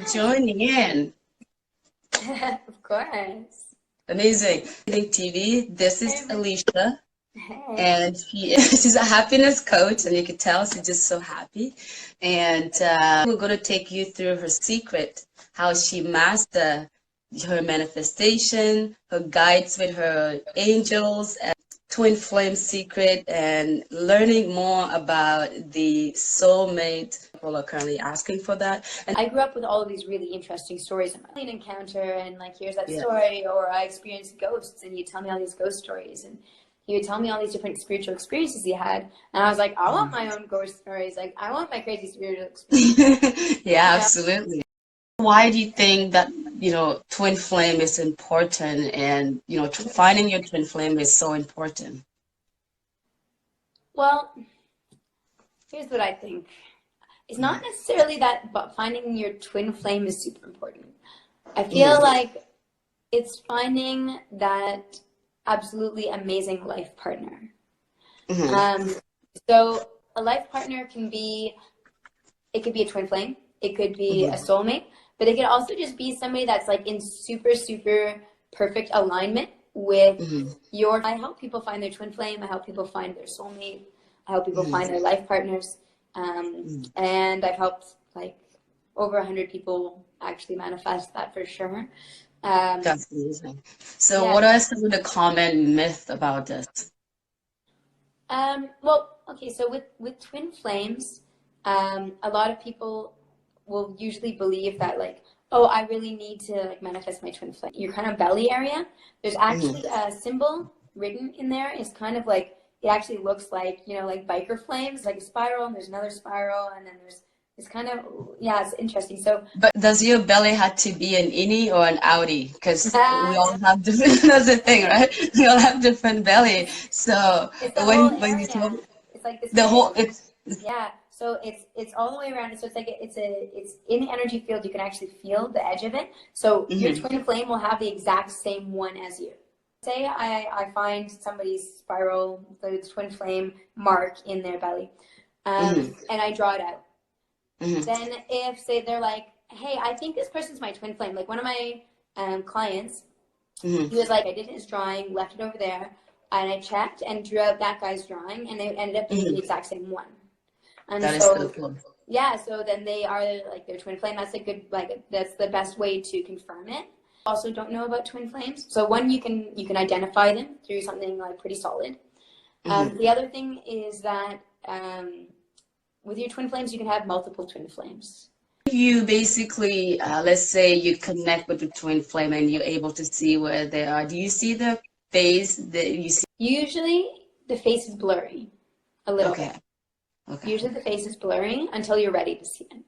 for joining in. Of course. Amazing. TV. This is Alicia, Hey. and she's a happiness coach, and you can tell she's just so happy. And we're going to take you through her secret, how she mastered her manifestation, her guides with her angels, and twin flame secret, and learning more about the soulmate. People are currently asking for that. And I grew up with all of these really interesting stories in my encounter, and like, here's that yeah. story, or I experienced ghosts, and you tell me all these ghost stories, and he would tell me all these different spiritual experiences he had, and I was like, I want my own ghost stories. Like, I want my crazy spiritual experiences. Yeah, absolutely. Why do you think that, twin flame is important and, finding your twin flame is so important? Well, here's what I think. It's not necessarily that, but finding your twin flame is super important. I feel like it's finding that absolutely amazing life partner. So a life partner can be, it could be a twin flame, it could be a soulmate, but it could also just be somebody that's like in super, super perfect alignment with your. I help people find their twin flame. I help people find their soulmate. I help people find their life partners. And I've helped like over 100 people actually manifest that for sure. That's amazing. So what are some of the common myths about this? Well, okay, so with twin flames, a lot of people will usually believe that like, oh, I really need to like manifest my twin flame. Your kind of belly area, there's actually a symbol written in there. It's kind of like, it actually looks like, like biker flames, like a spiral, and there's another spiral, and then there's it's kind of, it's interesting. So, but does your belly have to be an innie or an outie? Because we all have different, that's the thing, right? We all have different belly. So it's the whole when you area. told It's like this the whole, yeah. So it's all the way around. So it's like it's in the energy field. You can actually feel the edge of it. So your twin flame will have the exact same one as you. Say I find somebody's spiral, the twin flame mark in their belly, and I draw it out. Then if say they're like, hey, I think this person's my twin flame. Like one of my clients, he was like, I did his drawing, left it over there, and I checked and drew out that guy's drawing, and they ended up being the exact same one. And that so, is so cool. Yeah, so then they are like their twin flame. That's a good, like, that's the best way to confirm it. Also don't know about twin flames. So one, you can identify them through something like pretty solid. The other thing is that with your twin flames, you can have multiple twin flames. You basically, let's say you connect with the twin flame and you're able to see where they are. Do you see the face that you see? Usually the face is blurry a little bit. Okay. Usually the face is blurry until you're ready to see it.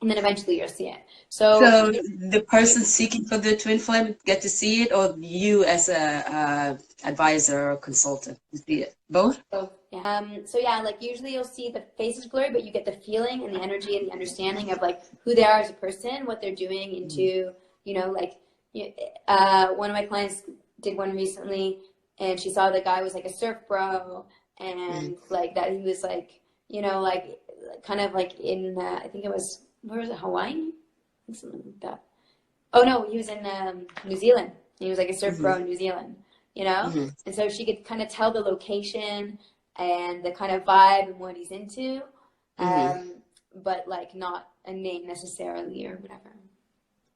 And then eventually you'll see it. So the person seeking for the twin flame get to see it, or you as a advisor or consultant to see it? Both? So yeah, like usually you'll see the face is blurry, but you get the feeling and the energy and the understanding of like who they are as a person, what they're doing into, one of my clients did one recently, and she saw the guy was like a surf bro, and like that he was like, like kind of like in, I think it was, where was it, Hawaii? Something like that. Oh no, he was in New Zealand. He was like a surf bro in New Zealand, And so she could kind of tell the location and the kind of vibe and what he's into, but like not a name necessarily or whatever.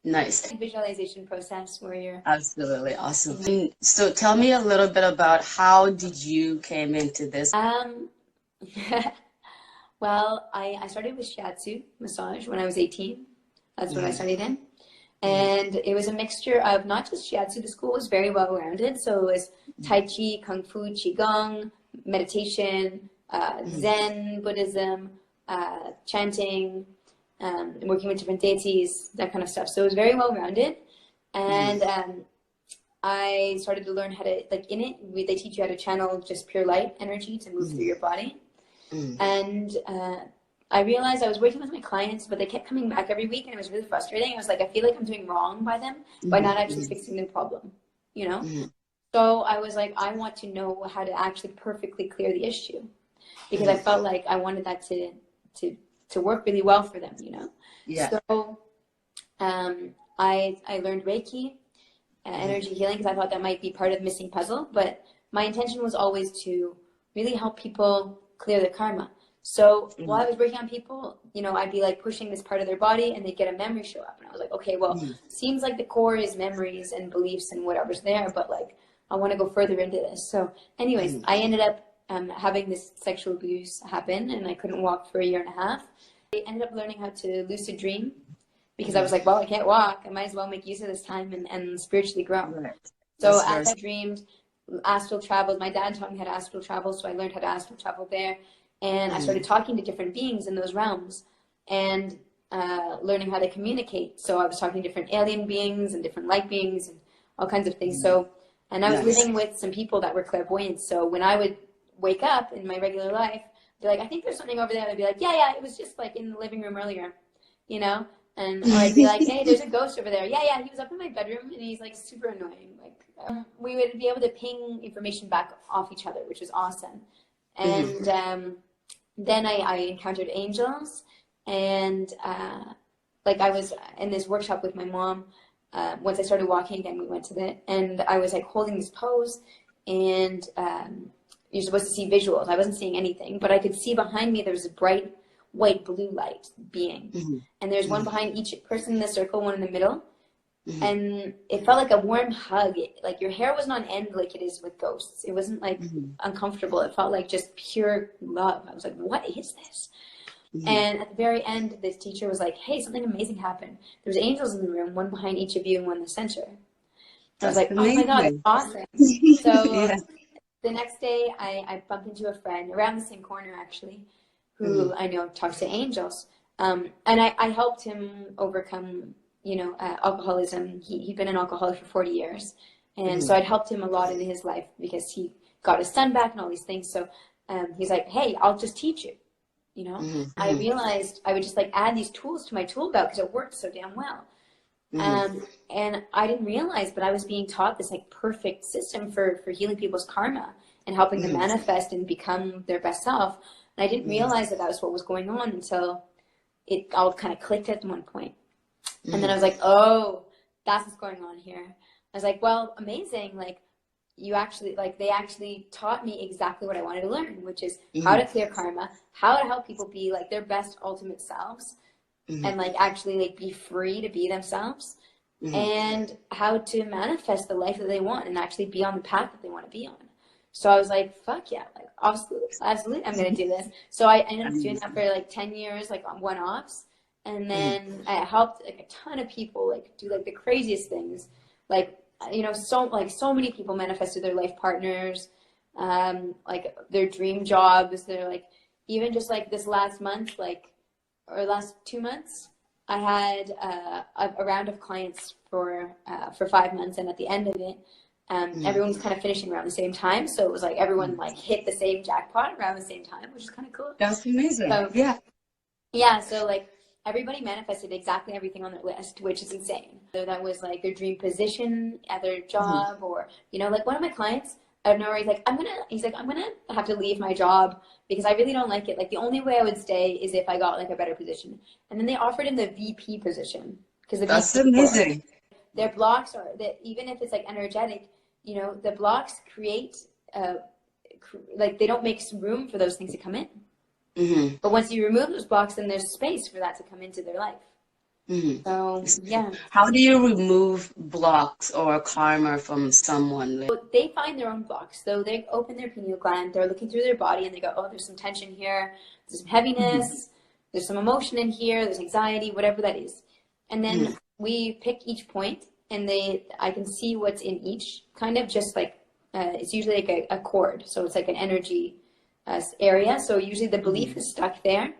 Nice. Visualization process where you're... Absolutely awesome. So tell me a little bit about how did you came into this? Well, I started with shiatsu massage when I was 18. That's what I started in. And it was a mixture of not just shiatsu. The school was very well rounded. So it was tai chi, kung fu, qigong, meditation, Zen, Buddhism, chanting, working with different deities, that kind of stuff. So it was very well rounded. And I started to learn how to, like in it, they teach you how to channel just pure light energy to move through your body. And I realized I was working with my clients, but they kept coming back every week, and it was really frustrating. I was like, I feel like I'm doing wrong by them by not actually fixing the problem, So I was like, I want to know how to actually perfectly clear the issue, because I felt like I wanted that to work really well for them, Yeah. So I learned Reiki, energy healing, because I thought that might be part of the missing puzzle. But my intention was always to really help people clear their karma. So while I was working on people, you know, I'd be like pushing this part of their body and they'd get a memory show up. And I was like, okay, well, seems like the core is memories and beliefs and whatever's there, but like, I want to go further into this. So anyways, I ended up having this sexual abuse happen, and I couldn't walk for a year and a half. I ended up learning how to lucid dream because I was like, well, I can't walk. I might as well make use of this time and spiritually grow. Right. So as I dreamed, astral traveled. My dad taught me how to astral travel, so I learned how to astral travel there. And I started talking to different beings in those realms and learning how to communicate. So I was talking to different alien beings and different light beings and all kinds of things. So, and I was living with some people that were clairvoyant. So when I would wake up in my regular life, be like, I think there's something over there. I'd be like, yeah, it was just like in the living room earlier, you know? And or I'd be like, hey, there's a ghost over there. Yeah, he was up in my bedroom and he's like super annoying. Like we would be able to ping information back off each other, which was awesome. And then I encountered angels, and like I was in this workshop with my mom. Once I started walking again, we went to it, and I was like holding this pose, and you're supposed to see visuals. I wasn't seeing anything, but I could see behind me there was a bright white blue light being, and there's one behind each person in the circle, one in the middle, and it felt like a warm hug. Like your hair wasn't on end like it is with ghosts. It wasn't like uncomfortable. It felt like just pure love. I was like, what is this? And at the very end, this teacher was like, hey, something amazing happened. There's angels in the room, one behind each of you and one in the center. I was like, amazing. Oh my God, it's awesome. So the next day I bumped into a friend around the same corner, actually, who I know talks to angels. And I helped him overcome, you know, alcoholism. He'd been an alcoholic for 40 years. And so I'd helped him a lot in his life because he got his son back and all these things. So he's like, hey, I'll just teach you. You know, I realized I would just like add these tools to my tool belt because it worked so damn well. And I didn't realize, but I was being taught this like perfect system for healing people's karma and helping them manifest and become their best self. And I didn't realize that was what was going on until it all kind of clicked at one point. And then I was like, oh, that's what's going on here. I was like, well, amazing. Like you actually, like they actually taught me exactly what I wanted to learn, which is how to clear karma, how to help people be like their best ultimate selves and like actually like be free to be themselves and how to manifest the life that they want and actually be on the path that they want to be on. So I was like, fuck yeah, like absolutely, I'm going to do this. So I ended up doing that for like 10 years, like on one-offs. And then I helped like a ton of people like do like the craziest things. Like, you know, so many people manifested their life partners, like their dream jobs. They're like, even just like this last month, like, or last 2 months, I had a round of clients for 5 months. And at the end of it, everyone's kind of finishing around the same time. So it was like everyone like hit the same jackpot around the same time, which is kind of cool. That's amazing. So, yeah. So like everybody manifested exactly everything on their list, which is insane. So that was like their dream position at their job, or, you know, like one of my clients, I don't know, he's like, I'm going to have to leave my job because I really don't like it. Like the only way I would stay is if I got like a better position. And then they offered him the VP position because that's amazing. Their blocks are that even if it's like energetic, you know, the blocks create, like they don't make room for those things to come in. But once you remove those blocks, then there's space for that to come into their life. So, yeah. How do you remove blocks or karma from someone? So they find their own blocks. So they open their pineal gland, they're looking through their body, and they go, oh, there's some tension here, there's some heaviness, there's some emotion in here, there's anxiety, whatever that is. And then we pick each point, and I can see what's in each, kind of just like, it's usually like a cord. So it's like an energy area. So usually the belief is stuck there,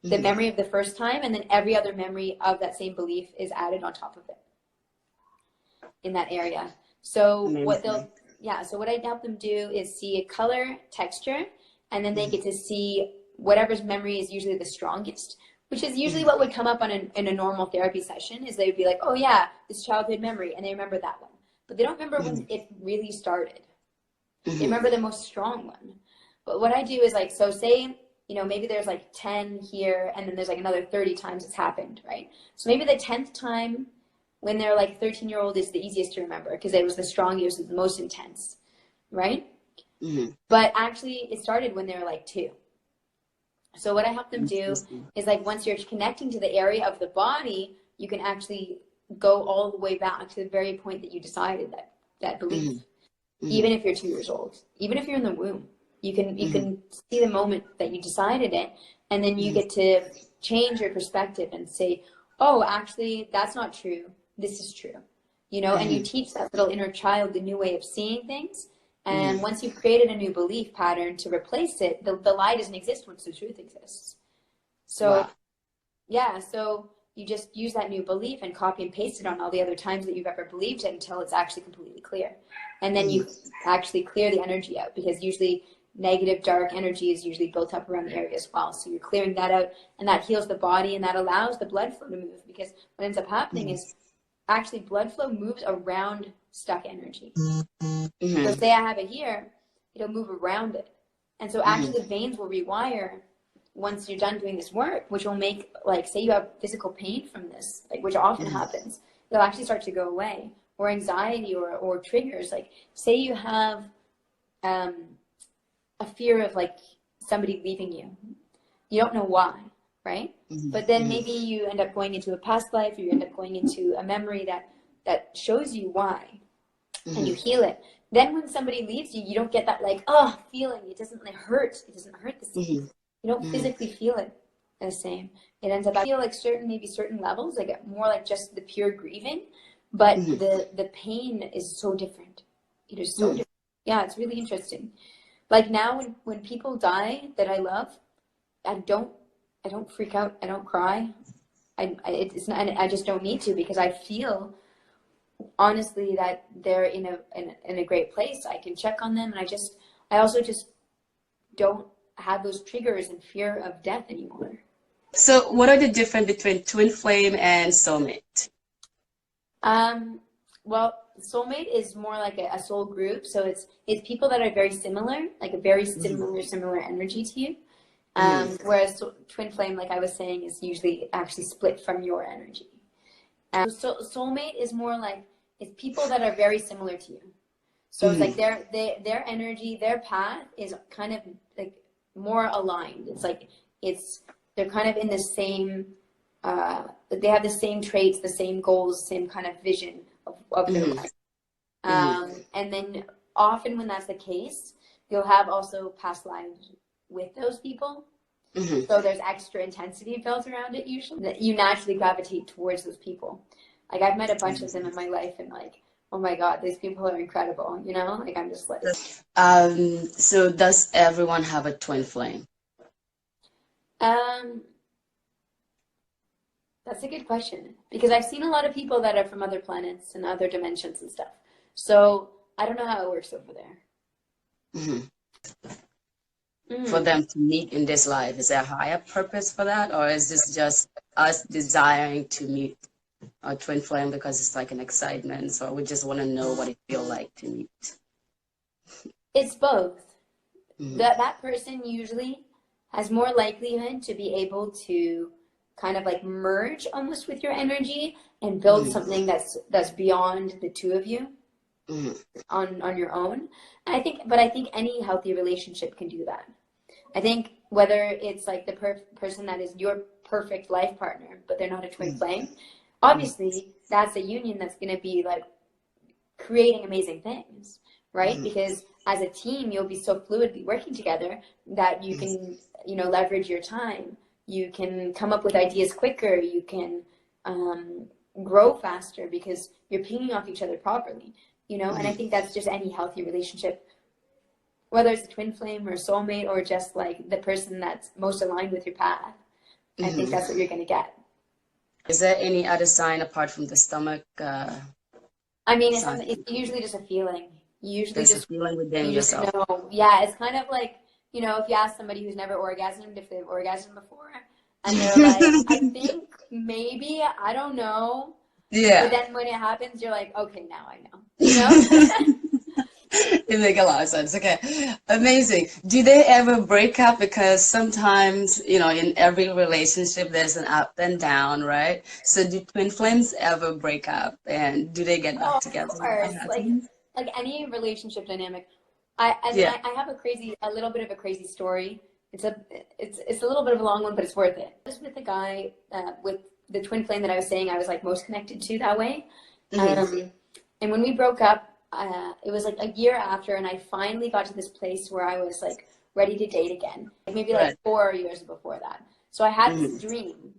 the memory of the first time, and then every other memory of that same belief is added on top of it in that area. So what I help them do is see a color, texture, and then they get to see whatever's memory is usually the strongest, which is usually what would come up in a normal therapy session. Is they would be like, oh yeah, this childhood memory, and they remember that one, but they don't remember when it really started. They remember the most strong one. But what I do is like, so say you know, maybe there's like 10 here, and then there's like another 30 times it's happened, right? So maybe the 10th time when they're like 13-year-old is the easiest to remember because it was the strongest, the most intense, right? Mm-hmm. But actually, it started when they were like 2. So what I help them do is like once you're connecting to the area of the body, you can actually go all the way back to the very point that you decided that belief. Mm-hmm. Even if you're 2 years old, even if you're in the womb, you can see the moment that you decided it, and then you get to change your perspective and say, oh, actually, that's not true. This is true, you know, and you teach that little inner child the new way of seeing things. And once you've created a new belief pattern to replace it, the lie doesn't exist once the truth exists. So, yeah, so you just use that new belief and copy and paste it on all the other times that you've ever believed it until it's actually completely clear. And then you actually clear the energy out, because usually negative, dark energy is usually built up around the area as well. So you're clearing that out, and that heals the body, and that allows the blood flow to move, because what ends up happening is actually blood flow moves around stuck energy. So say I have it here, it'll move around it. And so actually the veins will rewire once you're done doing this work, which will make, like, say you have physical pain from this, like, which often happens, it'll actually start to go away. Or anxiety or triggers, like say you have a fear of like somebody leaving you. You don't know why, right? But then maybe you end up going into a past life, or you end up going into a memory that shows you why, and you heal it. Then when somebody leaves you, you don't get that like, oh, feeling. It doesn't like hurt. It doesn't hurt the same. You don't physically feel it the same. It ends up, I feel like maybe certain levels, like more like just the pure grieving. But the pain is so different. It is so different. Yeah, it's really interesting. Like now, when people die that I love, I don't freak out. I don't cry. It's not. I just don't need to, because I feel honestly that they're in a great place. I can check on them, and I also just don't have those triggers and fear of death anymore. So, what are the difference between twin flame and soulmate? Well, soulmate is more like a soul group. So it's people that are very similar, like a very similar energy to you. Whereas twin flame, like I was saying, is usually actually split from your energy. So soulmate is more like, it's people that are very similar to you. So it's like their energy, their path is kind of like more aligned. It's like they're kind of in the same. They have the same traits, the same goals, same kind of vision of their life. And then often when that's the case, you'll have also past lives with those people. So there's extra intensity built around it usually. That you naturally gravitate towards those people. Like I've met a bunch of them in my life, and like, oh my God, these people are incredible. You know, like I'm just like. So does everyone have a twin flame? That's a good question, because I've seen a lot of people that are from other planets and other dimensions and stuff. So I don't know how it works over there. For them to meet in this life, is there a higher purpose for that, or is this just us desiring to meet our twin flame because it's like an excitement, so we just want to know what it feels like to meet? It's both. That person usually has more likelihood to be able to kind of like merge almost with your energy and build something that's beyond the two of you on your own. I think any healthy relationship can do that. I think whether it's like the person that is your perfect life partner, but they're not a twin flame, obviously that's a union that's going to be like creating amazing things, right? Because as a team, you'll be so fluidly working together that you can, leverage your time. You can come up with ideas quicker. You can grow faster because you're pinging off each other properly, And I think that's just any healthy relationship, whether it's a twin flame or a soulmate or just like the person that's most aligned with your path. I think that's what you're going to get. Is there any other sign apart from the stomach? I mean, it's usually just a feeling. You usually There's just a feeling within yourself. know. Yeah, it's kind of like, if you ask somebody who's never orgasmed if they've orgasmed before, and they're like, I think maybe, I don't know. Yeah. But then when it happens, you're like, okay, now I know. It make a lot of sense. Okay. Amazing. Do they ever break up? Because sometimes, in every relationship, there's an up and down, right? So do twin flames ever break up? And do they get back Oh, of together when that course. happens? Like any relationship dynamic. Yeah. I have a little bit of a crazy story. It's a little bit of a long one, but it's worth it. I was with the guy with the twin flame that I was saying I was like most connected to that way. Hmm. And when we broke up, it was like a year after, and I finally got to this place where I was like ready to date again. Maybe like Right. 4 years before that. So I had this Hmm. dream.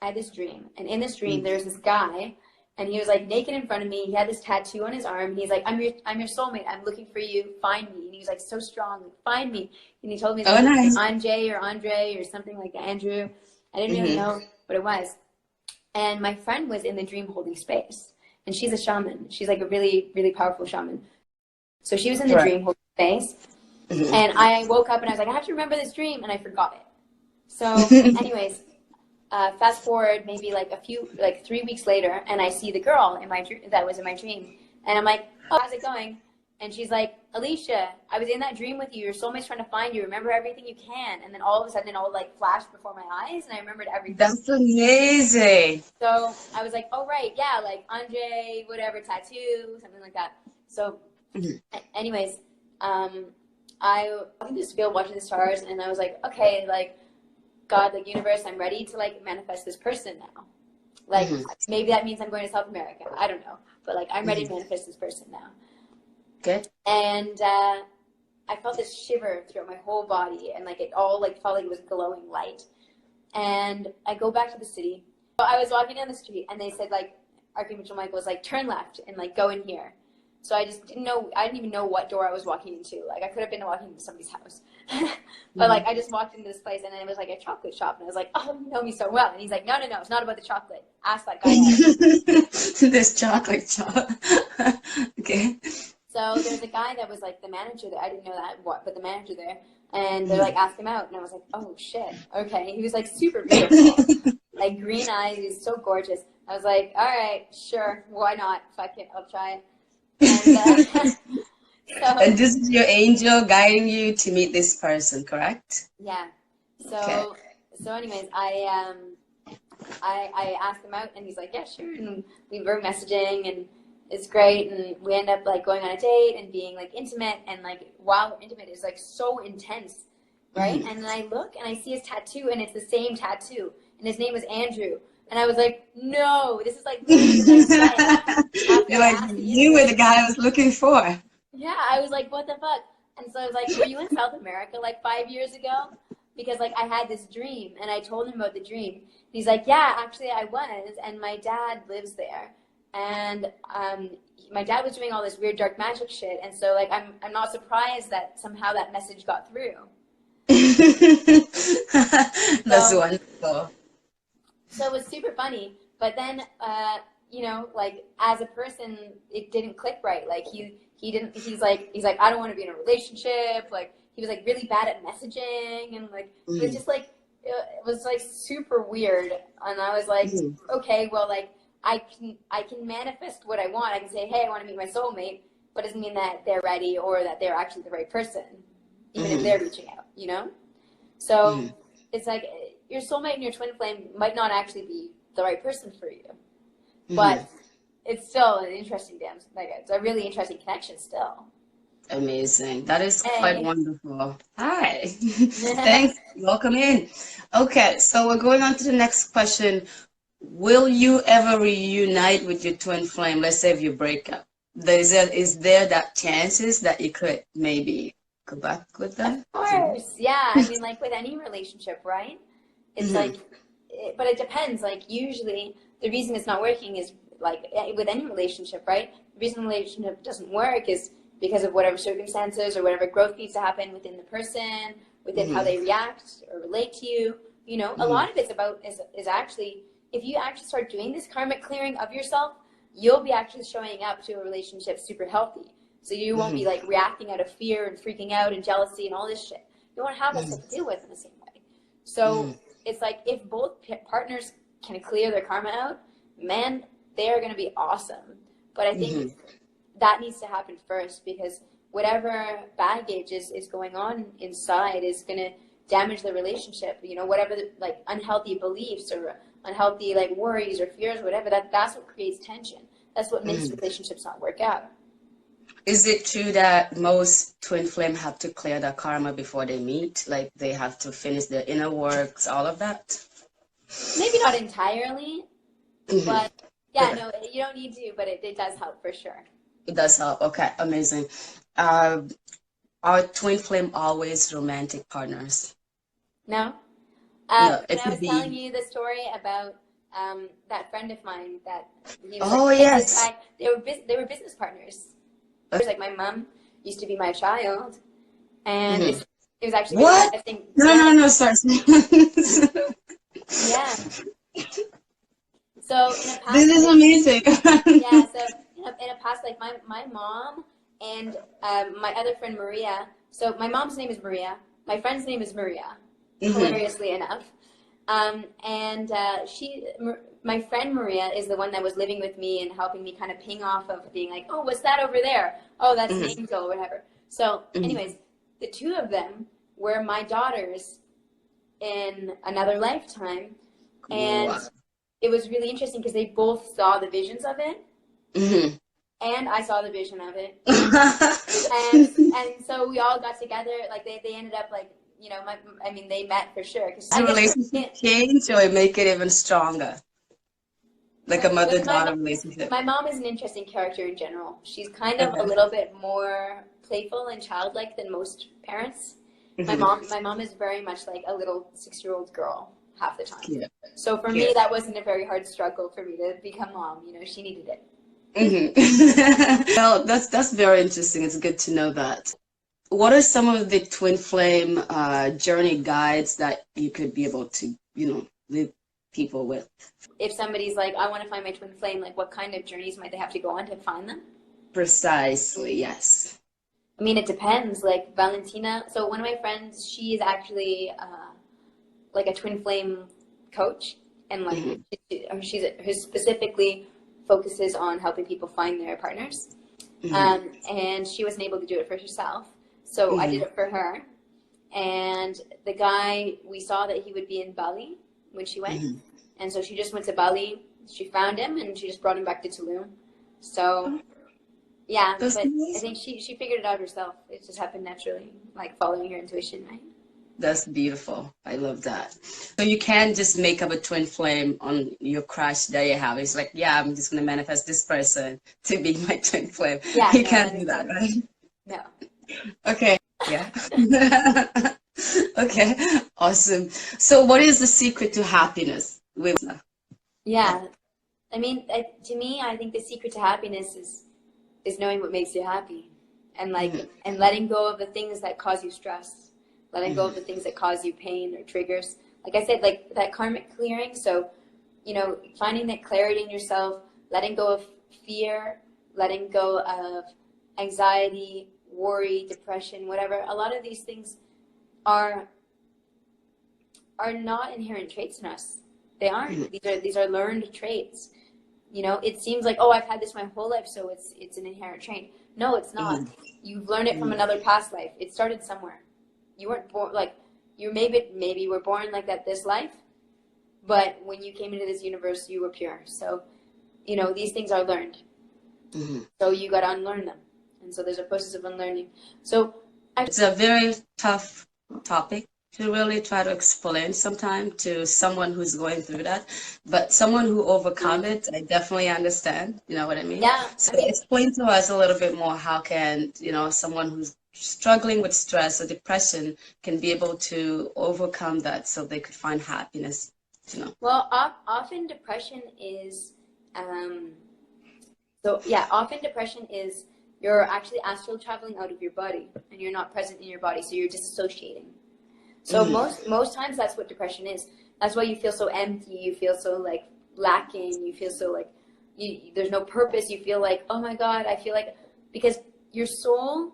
I had this dream, and in this dream, there's this guy, and he was like naked in front of me. He had this tattoo on his arm. He's like, I'm your soulmate. I'm looking for you. Find me." And he was like so strong, like, "Find me." And he told me his Oh, name was nice. Anjay or Andre or something like that, Andrew. I didn't really Hmm. know what it was. And my friend was in the dream holding space, and she's a shaman. She's like a really, really powerful shaman. So she was in the Right. dream holding space, Hmm. and I woke up and I was like, I have to remember this dream, and I forgot it. So, anyways, fast forward maybe like 3 weeks later, and I see the girl in my that was in my dream, and I'm like, "Oh, how's it going?" And she's like, "Alicia, I was in that dream with you. Your soulmate's trying to find you. Remember everything you can." And then all of a sudden, it all like flashed before my eyes, and I remembered everything. That's amazing. So I was like, "Oh right, yeah, like Andre, whatever, tattoo, something like that." So, Mhm. anyways, I was in this field watching the stars, and I was like, "Okay, like." God, like universe, I'm ready to like manifest this person now. Like Mhm. maybe that means I'm going to South America. I don't know, but like I'm ready Mhm. to manifest this person now. Good. And I felt this shiver throughout my whole body, and like it all like felt like it was glowing light. And I go back to the city. So I was walking down the street, and they said like Archangel Michael was like turn left and like go in here. So I just didn't know. I didn't even know what door I was walking into. Like I could have been walking into somebody's house, but like Mhm. I just walked into this place, and then it was like a chocolate shop, and I was like, "Oh, you know me so well." And he's like, "No, no, no, it's not about the chocolate. Ask that guy out." This chocolate chop. Okay. So there's a guy that was like the manager there. I didn't know that, what, but the manager there, and they're like, Mhm. "Ask him out," and I was like, "Oh shit, okay." He was like super beautiful, like green eyes. He was so gorgeous. I was like, "All right, sure, why not? Fuck it, I'll try it." And And so this is your angel guiding you to meet this person, correct? yeah. Okay. So anyways, I asked him out, and he's like, "Yeah, sure." And we were messaging, and it's great, and we end up like going on a date and being like intimate, and like while we're intimate, it's like so intense, right? Mhm. And then I look and I see his tattoo, and it's the same tattoo, and his name was Andrew, and I was like, "No, this is like literally the next day." After You're I like, asked the you were universe, the guy I was looking for. yeah, I was like, "What the fuck?" And so I was like, "Were you in South America like 5 years ago?" Because like I had this dream, and I told him about the dream. He's like, "Yeah, actually I was, and my dad lives there, and my dad was doing all this weird dark magic shit, and so like I'm not surprised that somehow that message got through." That's So wonderful. so it was super funny, but then like as a person, it didn't click right. Like he didn't. He's like I don't want to be in a relationship. Like he was like really bad at messaging, and like it was Mhm. just like it was like super weird. And I was like, Mhm. okay, well, like I can manifest what I want. I can say, hey, I want to meet my soulmate, but it doesn't mean that they're ready or that they're actually the right person, even if Mhm. they're reaching out. So Mhm. it's like your soulmate and your twin flame might not actually be the right person for you, Mhm. but it's still an interesting like it's a really interesting connection still. Amazing. That is quite Hey. wonderful. Hi. Thanks. Welcome in. Okay, so we're going on to the next question. Will you ever reunite with your twin flame? Let's say if you break up. Is there that chances that you could maybe go back with Of them? course, yeah. I mean, like with any relationship, right? It's Mm-hmm. like, but it depends. Like usually, the reason it's not working is like with any relationship, right? The reason the relationship doesn't work is because of whatever circumstances or whatever growth needs to happen within the person, within how Mm-hmm. they react or relate to you. A Mm-hmm. lot of it's about is actually if you actually start doing this karmic clearing of yourself, you'll be actually showing up to a relationship super healthy. So you won't be Mm-hmm. like reacting out of fear and freaking out and jealousy and all this shit. You won't have that stuff to deal with in the same way. Mm-hmm. So it's like if both partners can clear their karma out, man, they are going to be awesome. But I think Mm-hmm. that needs to happen first, because whatever baggage is going on inside is going to damage the relationship. You know, whatever like unhealthy beliefs or unhealthy like worries or fears, whatever, that's what creates tension. That's what makes relationships not work out. Is it true that most twin flame have to clear their karma before they meet? Like they have to finish their inner works, all of that? Maybe not entirely, but yeah, no, you don't need to, but it does help for sure. It does help. Okay, amazing. Are twin flame always romantic partners? No. No, When it I could was telling be. you the story about that friend of mine that he was Oh, like this yes. guy, they were business partners. It was like my mom used to be my child, and it was actually really What? interesting. No, Yeah, no, no, sorry. yeah. So in a This past is life, amazing. yeah. So in a past life, my mom and my other friend Maria. So my mom's name is Maria. My friend's name is Maria. Hilariously enough. And my friend Maria is the one that was living with me and helping me kind of ping off of being like, oh, what's that over there? Oh, that's an angel or whatever. So anyways, the two of them were my daughters in another lifetime. And Wow. it was really interesting because they both saw the visions of it. And I saw the vision of it. And so we all got together. Like they ended up like, you know, they met for sure. Cause Does the relationship change or make it even stronger? Like a mother-daughter relationship. My mom is an interesting character in general. She's kind of a little bit more playful and childlike than most parents. My mom is very much like a little 6-year-old girl half the time. Yeah. So for me, that wasn't a very hard struggle for me to become mom. You know, she needed it. Well, that's very interesting. It's good to know that. What are some of the twin flame journey guides that you could be able to, you know, lead people with? If somebody's like, I want to find my twin flame, like what kind of journeys might they have to go on to find them? Precisely, yes. I mean, it depends. Like Valentina, so one of my friends, she is actually like a twin flame coach, and like she's specifically focuses on helping people find their partners. And she wasn't able to do it for herself. So I did it for her. And the guy, we saw that he would be in Bali when she went. And so she just went to Bali. She found him and she just brought him back to Tulum. So yeah, That's but amazing. I think she figured it out herself. It just happened naturally, like following her intuition, right? That's beautiful. I love that. So you can't just make up a twin flame on your crush that you have. It's like, yeah, I'm just going to manifest this person to be my twin flame. Yeah, You no, can't do that, right? No. Okay. Yeah. Okay. Awesome. So what is the secret to happiness? Yeah. I mean, to me, I think the secret to happiness is knowing what makes you happy, and like and letting go of the things that cause you stress, letting go of the things that cause you pain or triggers. Like I said, like that karmic clearing. So, you know, finding that clarity in yourself, letting go of fear, letting go of anxiety, worry, depression, whatever. A lot of these things are not inherent traits in us. They aren't. These are learned traits. You know, it seems like, oh, I've had this my whole life, so it's an inherent trait. No, it's not. You've learned it from another past life. It started somewhere. You weren't born like you maybe were born like that this life, but when you came into this universe, you were pure. So, you know, these things are learned. So you got to unlearn them, and so there's a process of unlearning. So It's a very tough topic to really try to explain sometimes to someone who's going through that. But someone who overcome it, I definitely understand. You know what I mean? yeah, So I mean, explain to us a little bit more how can, you know, someone who's struggling with stress or depression can be able to overcome that so they could find happiness, you know. well, often depression is, often depression is you're actually astral traveling out of your body and you're not present in your body, so you're disassociating. So most times that's what depression is. That's why you feel so empty. You feel so like lacking. You feel so like there's no purpose. You feel like, oh my God, I feel like, because your soul,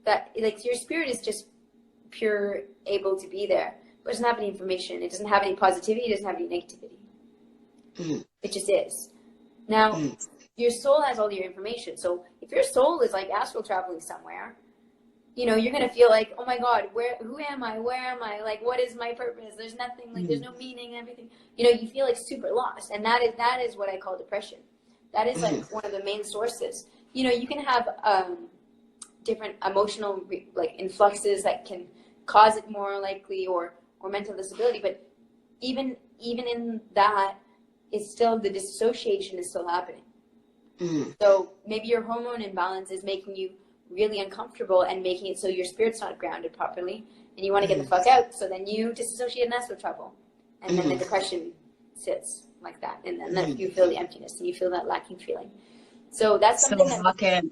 that like your spirit is just pure, able to be there, but it doesn't have any information. It doesn't have any positivity. It doesn't have any negativity. It just is. Now, your soul has all your information. So if your soul is like astral traveling somewhere, you know, you're going to feel like, oh my God, who am I? Where am I? Like, what is my purpose? There's nothing, like, there's no meaning, everything. You know, you feel like super lost. And that is what I call depression. That is like one of the main sources. You know, you can have different emotional like influxes that can cause it more likely, or mental disability. But even in that, it's still, the dissociation is still happening. So maybe your hormone imbalance is making you really uncomfortable and making it so your spirit's not grounded properly, and you want to get the fuck out. So then you disassociate and that's with trouble. And then the depression sits like that. And then you feel the emptiness and you feel that lacking feeling. So that's something how can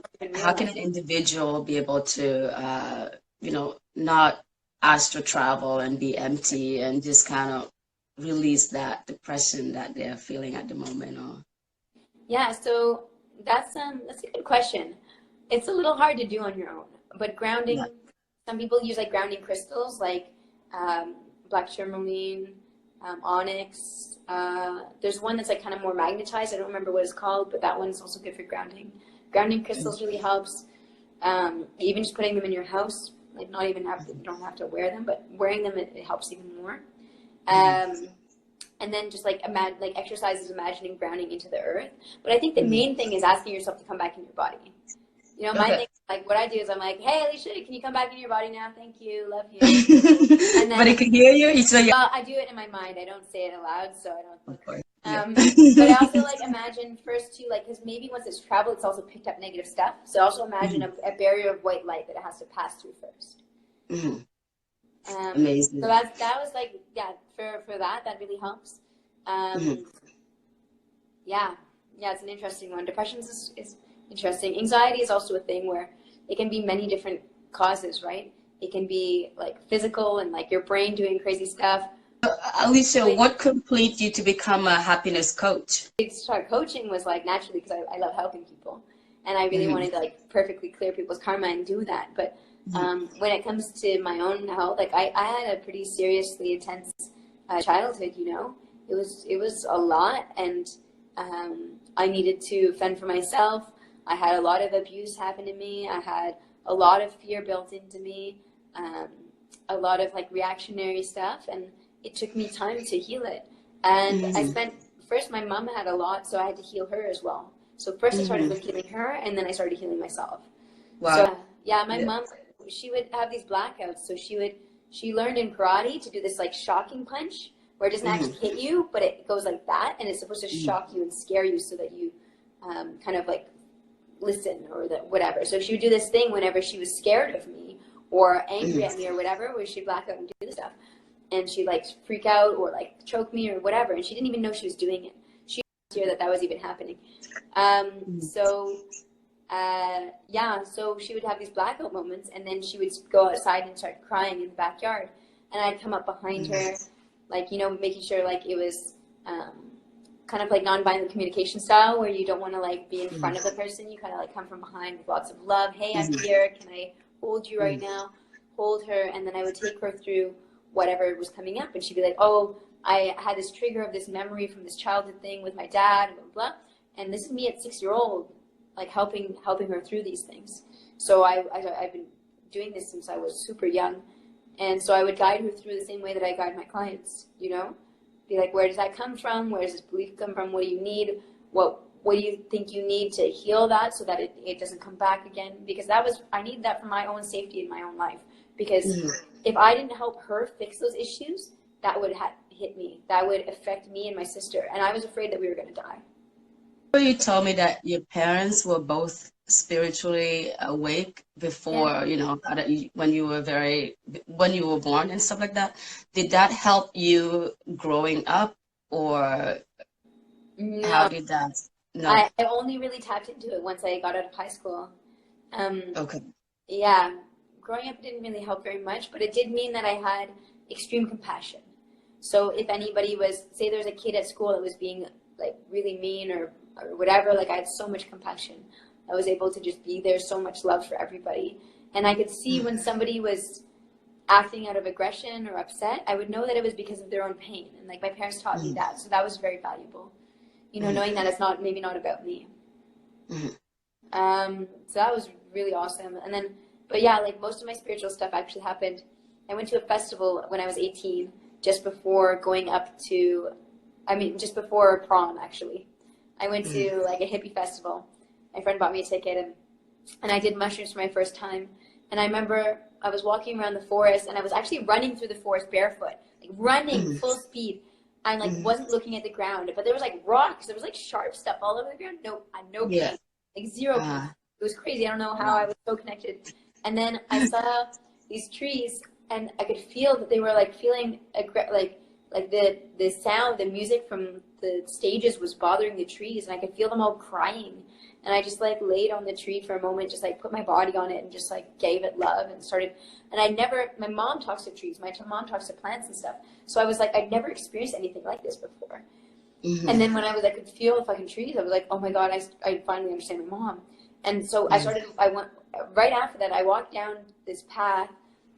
an individual be able to, you know, not astral travel and be empty and just kind of release that depression that they're feeling at the moment? Or yeah, so that's a good question. It's a little hard to do on your own, but grounding, some people use like grounding crystals, like black tourmaline, onyx. There's one that's like kind of more magnetized. I don't remember what it's called, but that one's also good for grounding. Grounding crystals really helps. Even just putting them in your house, like not even you don't have to wear them, but wearing them, it helps even more. And then just like exercises, imagining grounding into the earth. But I think the main thing is asking yourself to come back in your body. You know, my thing, like what I do is I'm like, hey, Alicia, can you come back in your body now? Thank you, love you. And then, but it can hear you. Well, I do it in my mind. I don't say it aloud, so I don't. But I also like imagine first too, like, because maybe once it's traveled, it's also picked up negative stuff. So also imagine a barrier of white light that it has to pass through first. Amazing. So that was like, yeah, for that really helps. Yeah, it's an interesting one. Depression is interesting. Anxiety is also a thing where it can be many different causes, right? It can be like physical and like your brain doing crazy stuff. Alicia, what compelled you to become a happiness coach? To start coaching was like naturally because I love helping people, and I really wanted to like perfectly clear people's karma and do that. But when it comes to my own health, like I had a pretty seriously intense childhood. You know, it was a lot, and I needed to fend for myself. I had a lot of abuse happen to me. I had a lot of fear built into me, a lot of like reactionary stuff, and it took me time to heal it. And I spent, first my mom had a lot, so I had to heal her as well. So first I started with healing her, and then I started healing myself. Wow. So yeah, my mom, she would have these blackouts. So she learned in karate to do this like shocking punch, where it doesn't actually hit you, but it goes like that, and it's supposed to shock you and scare you so that you kind of like listen or whatever. So she would do this thing whenever she was scared of me or angry at me or whatever, where she'd black out and do this stuff. And she'd like freak out or like choke me or whatever. And she didn't even know she was doing it. She didn't hear that was even happening. So she would have these blackout moments, and then she would go outside and start crying in the backyard. And I'd come up behind her, like, you know, making sure like it was kind of like nonviolent communication style, where you don't want to like be in front of the person. You kind of like come from behind with lots of love. Hey, I'm here. Can I hold you right now? Hold her. And then I would take her through whatever was coming up. And she'd be like, oh, I had this trigger of this memory from this childhood thing with my dad, blah, blah, blah. And this is me at 6-year-old, like helping her through these things. So I've been doing this since I was super young. And so I would guide her through the same way that I guide my clients, you know? Be like, where does that come from? Where does this belief come from? What do you need? What do you think you need to heal that so that it doesn't come back again? Because I need that for my own safety in my own life. Because if I didn't help her fix those issues, that would hit me. That would affect me and my sister. And I was afraid that we were going to die. You told me that your parents were both spiritually awake before, you know, when you were born and stuff like that. Did that help you growing up, or No. how did that? No. I only really tapped into it once I got out of high school. Okay. Yeah. Growing up didn't really help very much, but it did mean that I had extreme compassion. So if anybody say there's a kid at school that was being like really mean or whatever, like I had so much compassion. I was able to just be there, so much love for everybody. And I could see when somebody was acting out of aggression or upset, I would know that it was because of their own pain. And like my parents taught me that. So that was very valuable. You know, knowing that it's maybe not about me. Mhm. So that was really awesome. And then, but yeah, like most of my spiritual stuff actually happened. I went to a festival when I was 18, just before going up to, I mean, just before prom, actually. I went Mhm. to like a hippie festival. My friend bought me a ticket, and I did mushrooms for my first time. And I remember I was walking around the forest, and I was actually running through the forest barefoot, like running Mhm. full speed. I like Mhm. wasn't looking at the ground, but there was like rocks, there was like sharp stuff all over the ground. No, no Yeah. pain, like zero pain. Uh, It was crazy. I don't know how wow. I was so connected. And then I saw these trees, and I could feel that they were like feeling like the sound, the music from the stages was bothering the trees, and I could feel them all crying. And I just like laid on the tree for a moment, just like put my body on it and just like gave it love and started. And I never, my mom talks to trees, my mom talks to plants and stuff. So I was like, I'd never experienced anything like this before. And Mhm. then when I could feel the fucking trees, I was like, oh my God, I finally understand my mom. And so Mhm. I went, right after that, I walked down this path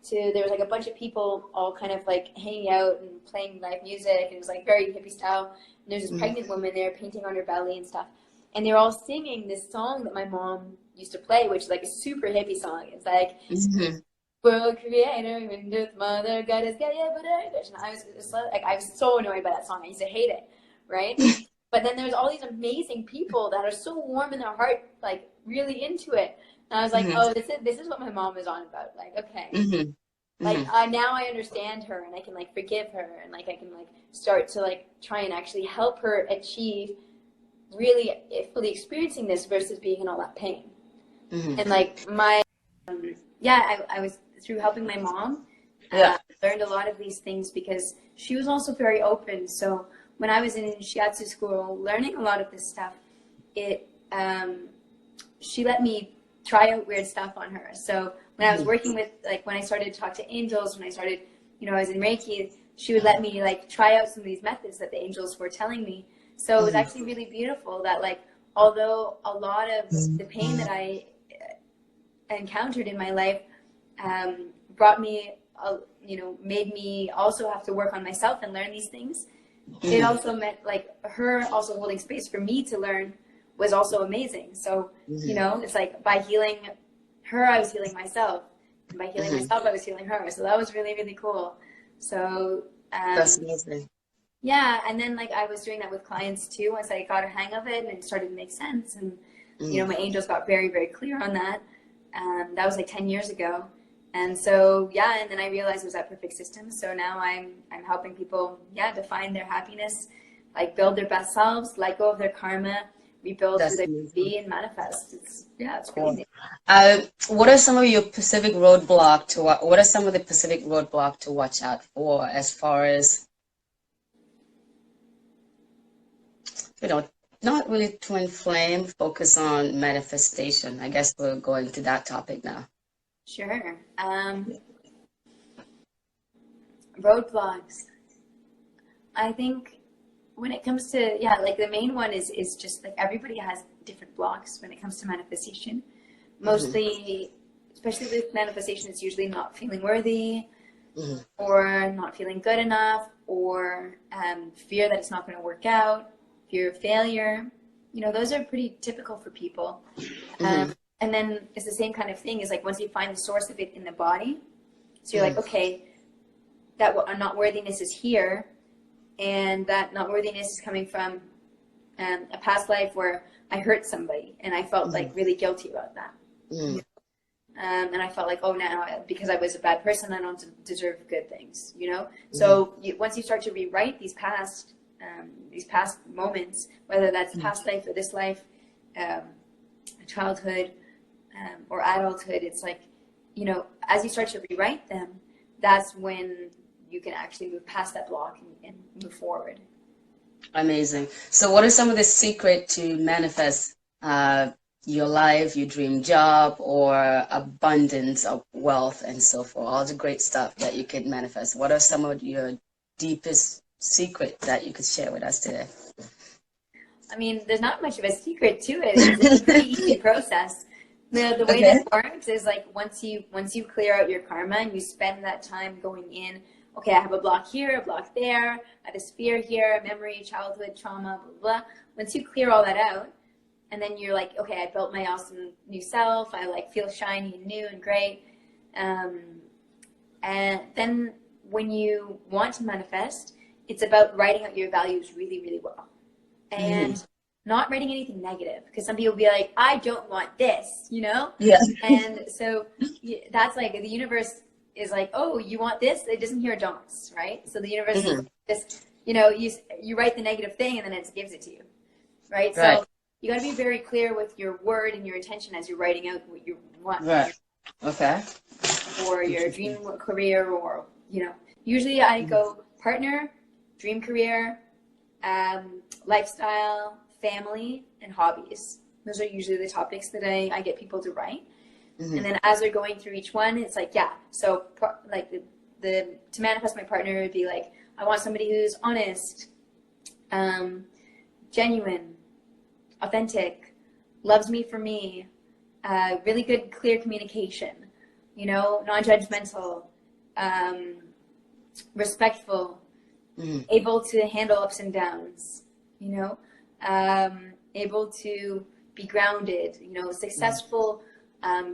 to, there was like a bunch of people all kind of like hanging out and playing live music. And it was like very hippie style. And there's this Mhm. pregnant woman there painting on her belly and stuff. And they're all singing this song that my mom used to play, which is like a super hippie song. It's like, Mhm. world creator, and earth mother, God is God, yeah, but I was just like, I was so annoyed by that song. I used to hate it, right? But then there's all these amazing people that are so warm in their heart, like really into it. And I was like, Mhm. oh, this is what my mom is on about. Like, okay, Mhm. like Mhm. now I understand her, and I can like forgive her, and like I can like start to like try and actually help her achieve really fully experiencing this versus being in all that pain. Mhm. And like my yeah, I was through helping my mom, Yeah. learned a lot of these things because she was also very open. So when I was in shiatsu school, learning a lot of this stuff, it she let me try out weird stuff on her. So when I was Mhm. working with, like, when I started to talk to angels, when I started, I was in Reiki, she would let me like try out some of these methods that the angels were telling me. So it was Mhm. actually really beautiful that, like, although a lot of the pain that I encountered in my life brought me, made me also have to work on myself and learn these things. It Mhm. also meant like her also holding space for me to learn was also amazing. So, Mhm. it's like by healing her, I was healing myself. And by healing Mhm. myself, I was healing her. So that was really, really cool. So, That's amazing. yeah. And then like I was doing that with clients too, once I got a hang of it and it started to make sense. And, Mhm. my angels got very, very clear on that. That was like 10 years ago. And so, yeah, and then I realized it was that perfect system. So now I'm helping people, yeah, define their happiness, like build their best selves, let go of their karma, rebuild who That's they amazing. be, and manifest. It's Cool. crazy. What are some of your Pacific roadblock to what are some of the Pacific roadblock to watch out for as far as, you know, not really twin flame, focus on manifestation. I guess we're going to that topic now. Sure. Roadblocks. I think when it comes to, yeah, like the main one is just like everybody has different blocks when it comes to manifestation. Hmm. Mostly, especially with manifestation, it's usually not feeling worthy, Hmm. or not feeling good enough, or fear that it's not going to work out, fear of failure. Those are pretty typical for people. Um, Hmm. and then it's the same kind of thing is like once you find the source of it in the body, so you're like, Hmm. okay, that not worthiness is here, and that not worthiness is coming from a past life where I hurt somebody and I felt Hmm. like really guilty about that. Hmm. And I felt like, oh, now because I was a bad person, I don't deserve good things. Hmm. So once you start to rewrite these past moments, whether that's past life or this life, um, childhood, or adulthood, it's like, as you start to rewrite them, that's when you can actually move past that block and move forward. Amazing. So, what are some of the secret to manifest your life, your dream job, or abundance of wealth and so forth? All the great stuff that you can manifest. What are some of your deepest secret that you could share with us today? I mean, there's not much of a secret to it. It's a pretty easy process. The way that Okay. it works is like once you clear out your karma and you spend that time going in, okay, I have a block here, a block there, I have a sphere here, a memory, childhood, trauma, blah, blah, blah. Once you clear all that out, and then you're like, okay, I built my awesome new self. I like feel shiny and new and great. And then when you want to manifest, it's about writing out your values really, really well, and not writing anything negative, because some people will be like, I don't want this, you know? Yeah. And so that's like, the universe is like, oh, you want this? It doesn't hear don'ts, right? So the universe is just, you know, you write the negative thing and then it gives it to you, right? So you got to be very clear with your word and your intention as you're writing out what you want. Right. Okay. Or your dream career, or, you know, usually I go partner, dream career, lifestyle, family, and hobbies. Those are usually the topics that I get people to write. And then as they're going through each one, it's like, yeah, so like to manifest my partner would be like, I want somebody who's honest, genuine, authentic, loves me for me, really good, clear communication, you know, non-judgmental, respectful, able to handle ups and downs, you know, able to be grounded, you know, successful,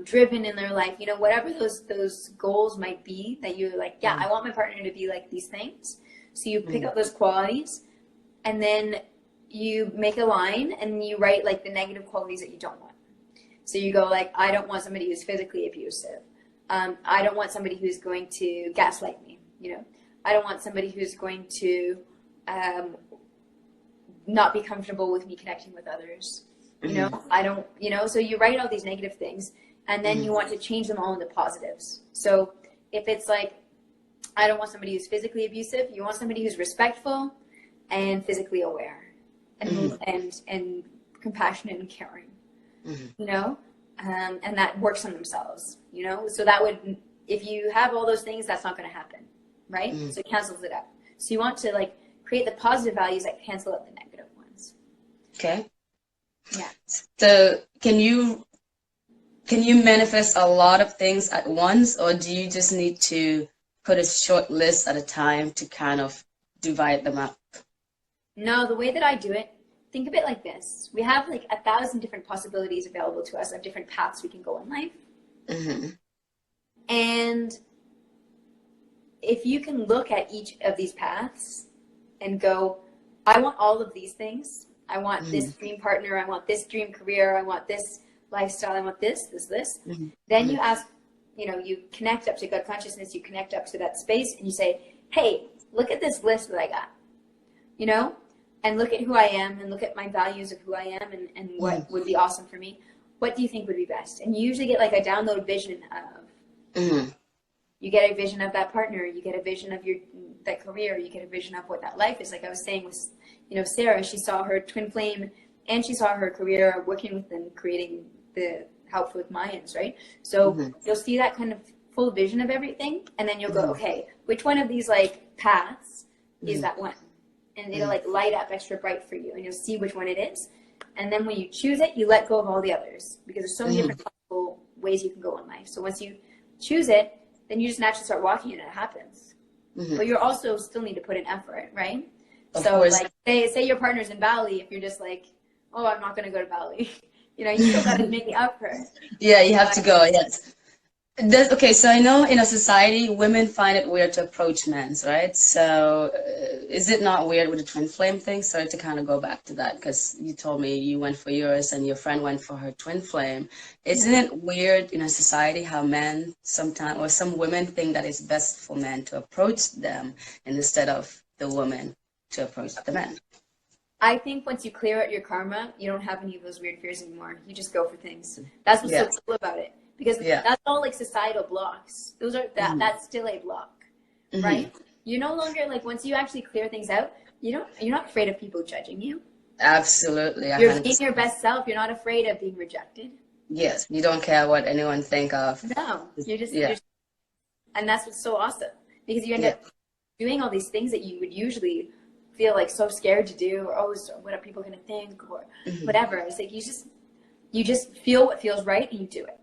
driven in their life, you know, whatever those goals might be that you're like, yeah, I want my partner to be like these things. So you pick up those qualities, and then you make a line and you write like the negative qualities that you don't want. So you go like, I don't want somebody who's physically abusive. I don't want somebody who's going to gaslight me, you know. I don't want somebody who's going to not be comfortable with me connecting with others. You know, I don't, you know, so you write all these negative things, and then you want to change them all into positives. So if it's like, I don't want somebody who's physically abusive, you want somebody who's respectful and physically aware and compassionate and caring, you know, and that works on themselves, you know. So that would, if you have all those things, that's not going to happen, right? So it cancels it out. So you want to like create the positive values that cancel out the negative ones. Okay. Yeah. So can you manifest a lot of things at once, or do you just need to put a short list at a time to kind of divide them up? No, the way that I do it, think of it like this. We have like 1,000 different possibilities available to us of different paths we can go in life. And if you can look at each of these paths and go, I want all of these things. I want this dream partner. I want this dream career. I want this lifestyle. I want this. Then you ask, you know, you connect up to God consciousness. You connect up to that space and you say, hey, look at this list that I got, you know, and look at who I am and look at my values of who I am and what would be awesome for me. What do you think would be best? And you usually get like a download vision of, you get a vision of that partner. You get a vision of that career. You get a vision of what that life is. Like I was saying with, you know, Sarah, she saw her twin flame and she saw her career working with and creating the help with Mayans, right? So you'll see that kind of full vision of everything, and then you'll go, okay, which one of these like paths is that one? And it'll like light up extra bright for you, and you'll see which one it is. And then when you choose it, you let go of all the others, because there's so many different possible ways you can go in life. So once you choose it, then you just naturally start walking it and it happens. But you also still need to put in effort, right? So like say your partner's in Bali, if you're just like, oh, I'm not going to go to Bali, you know, you still got to make the effort. Yeah, you have to go. Yes. Okay, so I know in a society, women find it weird to approach men, right? So is it not weird with the twin flame thing? Sorry to kind of go back to that, because you told me you went for yours and your friend went for her twin flame. Isn't it weird in a society how men sometimes, or some women think that it's best for men to approach them instead of the woman to approach the men? I think once you clear out your karma, you don't have any of those weird fears anymore. You just go for things. That's what's so cool about it. Because that's all like societal blocks. Those are that's still a block, right? You're no longer like, once you actually clear things out, you're not afraid of people judging you. Absolutely. You're being your best self. You're not afraid of being rejected. Yes, you don't care what anyone think of. No, you're just and that's what's so awesome, because you end up doing all these things that you would usually feel like so scared to do, or oh, so what are people going to think, or whatever. It's like you just feel what feels right and you do it.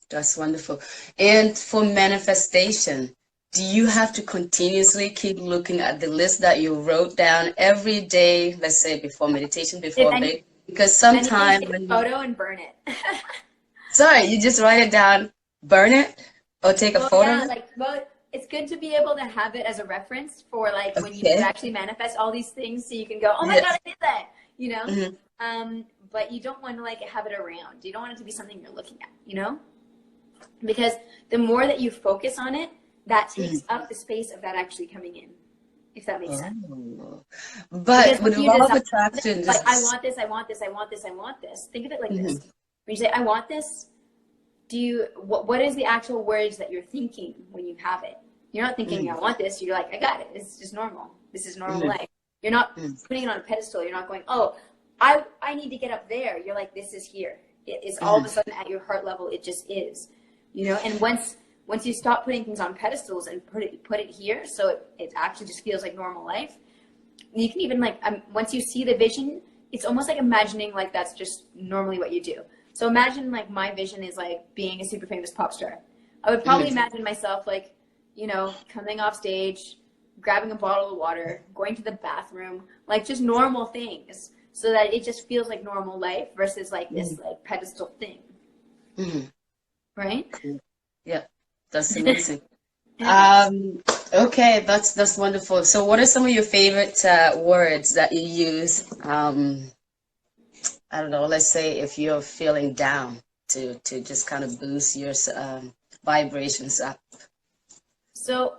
That's wonderful. And for manifestation, do you have to continuously keep looking at the list that you wrote down every day, let's say before meditation, before bed? because And you can sometimes take a when you, photo and burn it. sorry, you just write it down, burn it, or take a Well, photo of yeah, it. like, well, it's good to be able to have it as a reference for like when you do Okay. actually manifest all these things, so you can go, oh my Yeah. God, I did that, you know? Hmm. But you don't want to like have it around. You don't want it to be something you're looking at, you know? Because the more that you focus on it, that takes up the space of that actually coming in, if that makes sense. Oh. Because But when with you law of desire, attraction, like, I just want this, I want this, I want this, I want this. Think of it like this. mhm, When you say, I want this, what is the actual words that you're thinking when you have it? You're not thinking, mhm, I want this. You're like, I got it. It's just normal. This is normal mhm, life. You're not mhm, putting it on a pedestal. You're not going, oh, I need to get up there. You're like, this is here. It's all of mhm, a sudden at your heart level. It just is, you know. And once you stop putting things on pedestals and put it here, so it actually just feels like normal life. You can even like once you see the vision, it's almost like imagining like that's just normally what you do. So imagine like my vision is like being a super famous pop star. I would probably mhm, imagine myself like, you know, coming off stage, grabbing a bottle of water, going to the bathroom, like just normal things, so that it just feels like normal life versus like this mhm, like pedestal thing, mhm. right? Cool. Yeah, that's amazing. Yeah. Okay, that's wonderful. So, what are some of your favorite words that you use? I don't know. Let's say if you're feeling down, to just kind of boost your vibrations up. So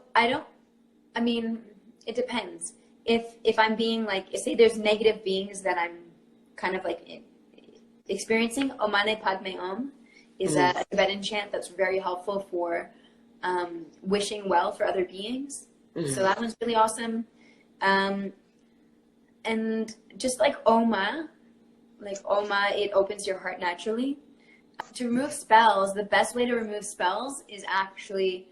I mean, it depends. If I'm being like, say there's negative beings that I'm kind of like experiencing, Omane Padme Om is Mhm, a Tibetan chant that's very helpful for wishing well for other beings. So mhm, that one's really awesome. Um, and just like Oma, it opens your heart naturally. To remove spells, the best way to remove spells is actually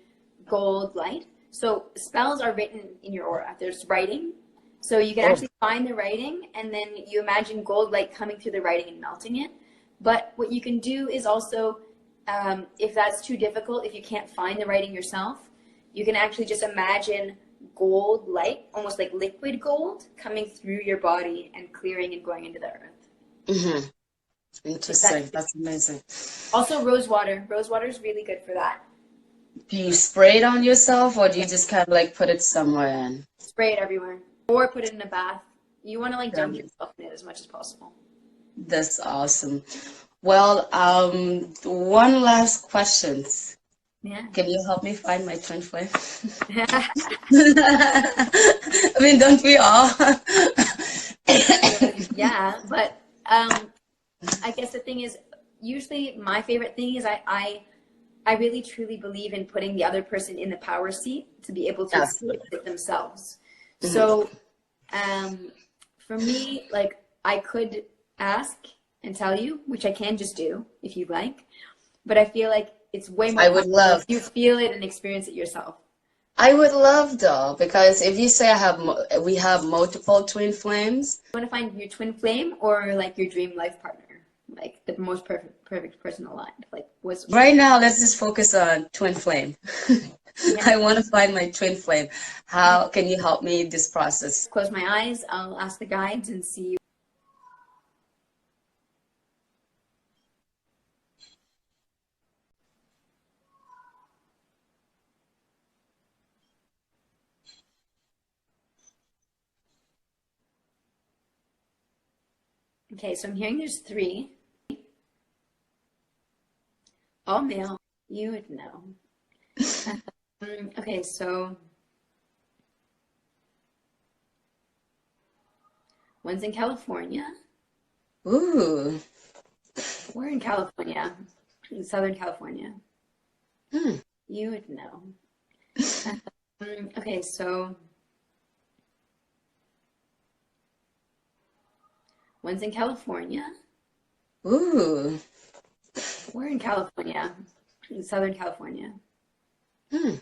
gold light. So spells are written in your aura. There's writing. So you can oh, actually find the writing and then you imagine gold light coming through the writing and melting it. But what you can do is also, if that's too difficult, if you can't find the writing yourself, you can actually just imagine gold light, almost like liquid gold, coming through your body and clearing and going into the earth. mhm. If that, Interesting. That's amazing. also rose water. Rose water is really good for that. Do you spray it on yourself, or do you Yeah. just kind of like put it somewhere and? Spray it everywhere. Or put it in a bath. You want to like dunk Um, yourself in it as much as possible. that's awesome. Well, one last question. Yeah. Can you help me find my twin flame? I mean, don't we all? Yeah, but I guess the thing is, usually my favorite thing is I really truly believe in putting the other person in the power seat to be able to experience Absolutely. it themselves. Mhm. So for me, like I could ask and tell you, which I can just do if you like, but I feel like it's way more I would powerful if love. you feel it and experience it yourself. I would love though, because if you say we have multiple twin flames. You want to find your twin flame or like your dream life partner, like the most perfect person aligned. Like what's Right now, let's just focus on twin flame. yeah. I want to find my twin flame. Yeah. How can you help me in this process? Close my eyes. I'll ask the guides and see. Okay, so I'm hearing there's three, all male. You would know. Okay, so one's in California. Ooh. We're in California, in Southern California. Hmm. You would know. Okay, so one's in California. Ooh. We're in California, in Southern California. Hmm.